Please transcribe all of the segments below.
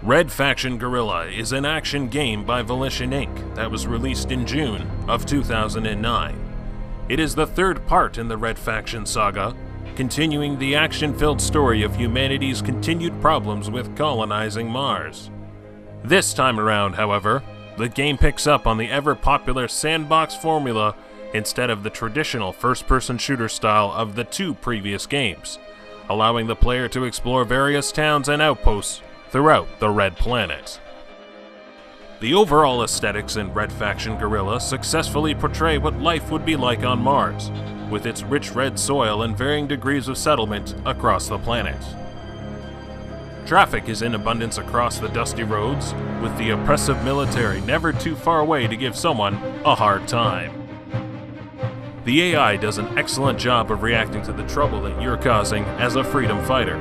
Red Faction Guerrilla is an action game by Volition Inc. that was released in June of 2009. It is the third part in the Red Faction saga, continuing the action-filled story of humanity's continued problems with colonizing Mars. This time around, however, the game picks up on the ever-popular sandbox formula instead of the traditional first-person shooter style of the two previous games, allowing the player to explore various towns and outposts throughout the Red Planet. The overall aesthetics in Red Faction Guerrilla successfully portray what life would be like on Mars, with its rich red soil and varying degrees of settlement across the planet. Traffic is in abundance across the dusty roads, with the oppressive military never too far away to give someone a hard time. The AI does an excellent job of reacting to the trouble that you're causing as a freedom fighter.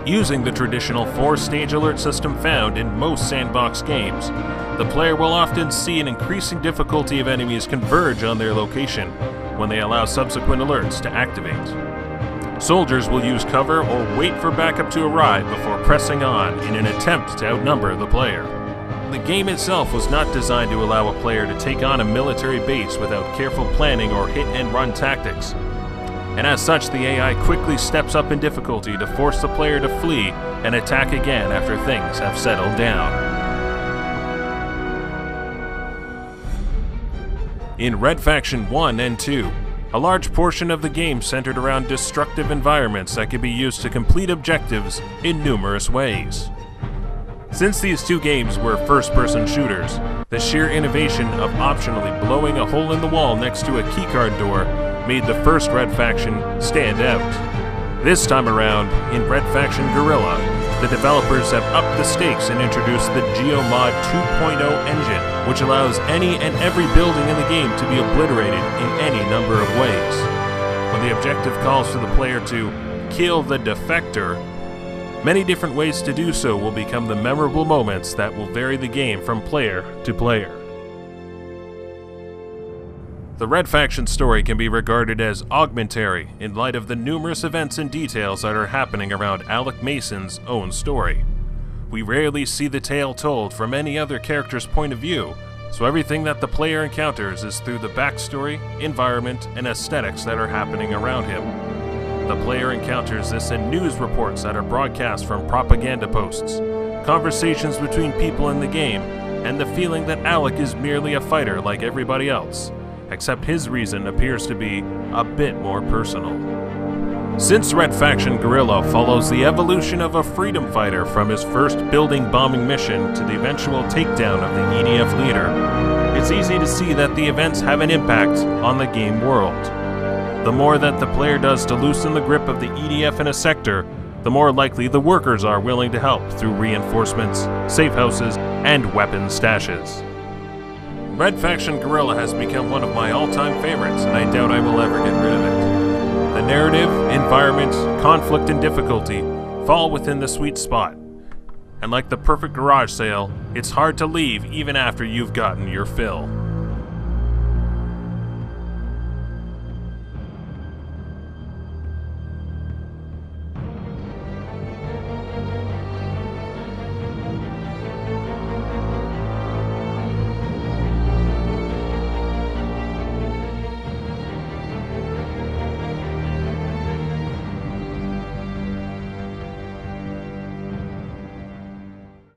Using the traditional 4-stage alert system found in most sandbox games, the player will often see an increasing difficulty of enemies converge on their location when they allow subsequent alerts to activate. Soldiers will use cover or wait for backup to arrive before pressing on in an attempt to outnumber the player. The game itself was not designed to allow a player to take on a military base without careful planning or hit-and-run tactics. And as such, the AI quickly steps up in difficulty to force the player to flee and attack again after things have settled down. In Red Faction 1 and 2, a large portion of the game centered around destructive environments that can be used to complete objectives in numerous ways. Since these two games were first-person shooters, the sheer innovation of optionally blowing a hole in the wall next to a keycard door made the first Red Faction stand out. This time around, in Red Faction Guerrilla, the developers have upped the stakes and introduced the GeoMod 2.0 engine, which allows any and every building in the game to be obliterated in any number of ways. When the objective calls for the player to kill the defector, many different ways to do so will become the memorable moments that will vary the game from player to player. The Red Faction story can be regarded as augmentary in light of the numerous events and details that are happening around Alec Mason's own story. We rarely see the tale told from any other character's point of view, so everything that the player encounters is through the backstory, environment, and aesthetics that are happening around him. The player encounters this in news reports that are broadcast from propaganda posts, conversations between people in the game, and the feeling that Alec is merely a fighter like everybody else, except his reason appears to be a bit more personal. Since Red Faction Guerrilla follows the evolution of a freedom fighter from his first building bombing mission to the eventual takedown of the EDF leader, it's easy to see that the events have an impact on the game world. The more that the player does to loosen the grip of the EDF in a sector, the more likely the workers are willing to help through reinforcements, safe houses, and weapon stashes. Red Faction Guerrilla has become one of my all-time favorites, and I doubt I will ever get rid of it. The narrative, environment, conflict, and difficulty fall within the sweet spot. And like the perfect garage sale, it's hard to leave even after you've gotten your fill.